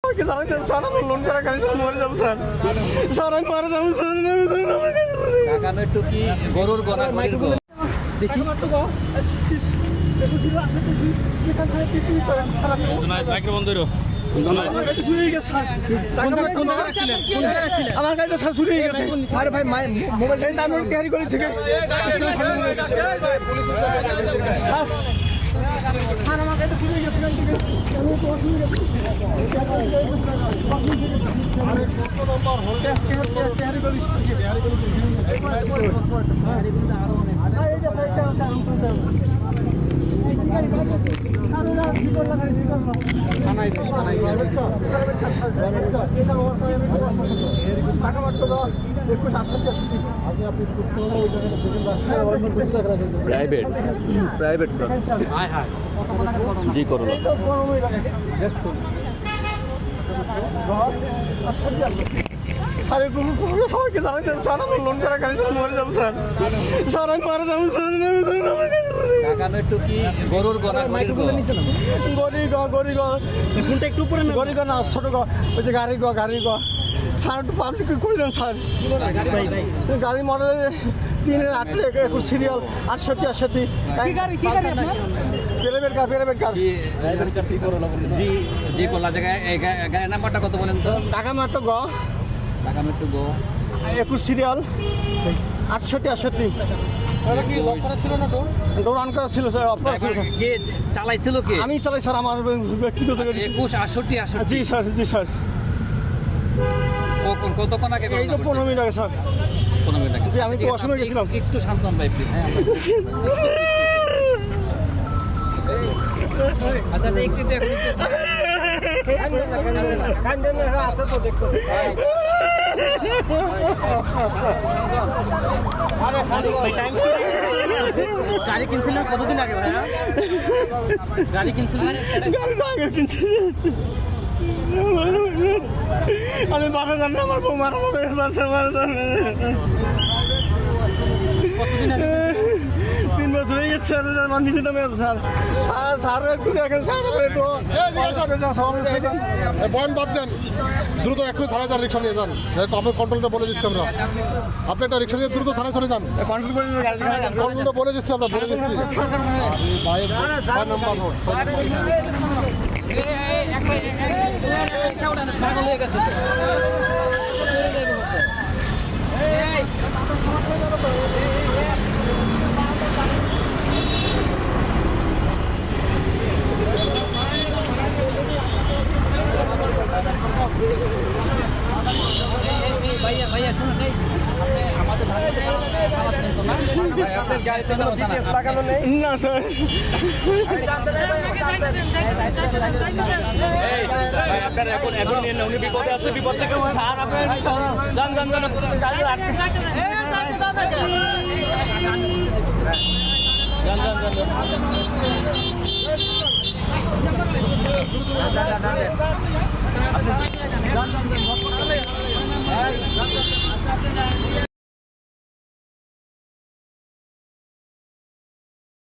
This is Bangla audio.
সবাইকে জানাইতে স্যার আমার লোন করা গাড়ি মরে যাবো স্যার স্যার আমি মারা যাবো স্যার ঢাকা মেট্রো কি গরুর গলা দেখি বন্ধুর আমার গাড়িটা স্যার চুরি হয়ে গেছে আরে ভাই মোবাইল ক্যারি করে থেকে আমার গাড়িটা চুরি হয়ে গেছে প্রাইভেট জি করুন সবাইকে জানাইতে স্যার আমার লোন করা গাড়ি মরে যাবো স্যার স্যার আমি মারা যাবো স্যার ঢাকা মেট্রো কি গরুর গলা ফোনটা একটু উপরে গড়ি না ছোট ওই যে গাড়ি স্যার একটু পাবলিক করে দেন স্যার গাড়ি মডেল 3-8-21 সিরিয়াল 68 প্রাইভেট কার জি জি কোলা জায়গায় গাড়ির নাম্বারটা কত বলেন তো Dhaka metro Dhaka metro go 21 serial 68 door on করা ছিল স্যার অফ করা ছিল কে চালাইছিল কে আমি চালাই স্যার আমার ব্যক্তিগত গাড়ি 21-68 জি স্যার কতক্ষণ আগে এই তো 15 মিনিট আগে স্যার 15 মিনিট আগে জি, আমি তো অসময়ে গেছিলাম। একটু শান্ত হন ভাই প্লিজ আচ্ছা একটু গাড়ি কিনছিলেন কতদিন আগে গাড়ি কিনছিলেন আমি বাসা জানি আমার বউ মারা যাবে বাসা মারা যাবে 3 বছর হয়ে গেছে স্যার আমার নিজে নামে আছে স্যার একটু দেখেন স্যার পয়েন্ট বাদ দেন দ্রুত একটু থানায় যান রিক্সা নিয়ে যান আমি কন্ট্রোলটা বলে দিচ্ছি আমরা আপনি একটা রিক্সা নিয়ে দ্রুত থানায় চলে যান কন্ট্রোল করে কন্ট্রোলটা বলে দিচ্ছি আমরা বলে দিচ্ছি 5 নাম্বার রোড ভাইয়া শুনুন আপনার গাড়ি লাগানো নেই না স্যার আপনার এখন উনি বিপদে আছে বিপদ থেকে স্যার আপনি যান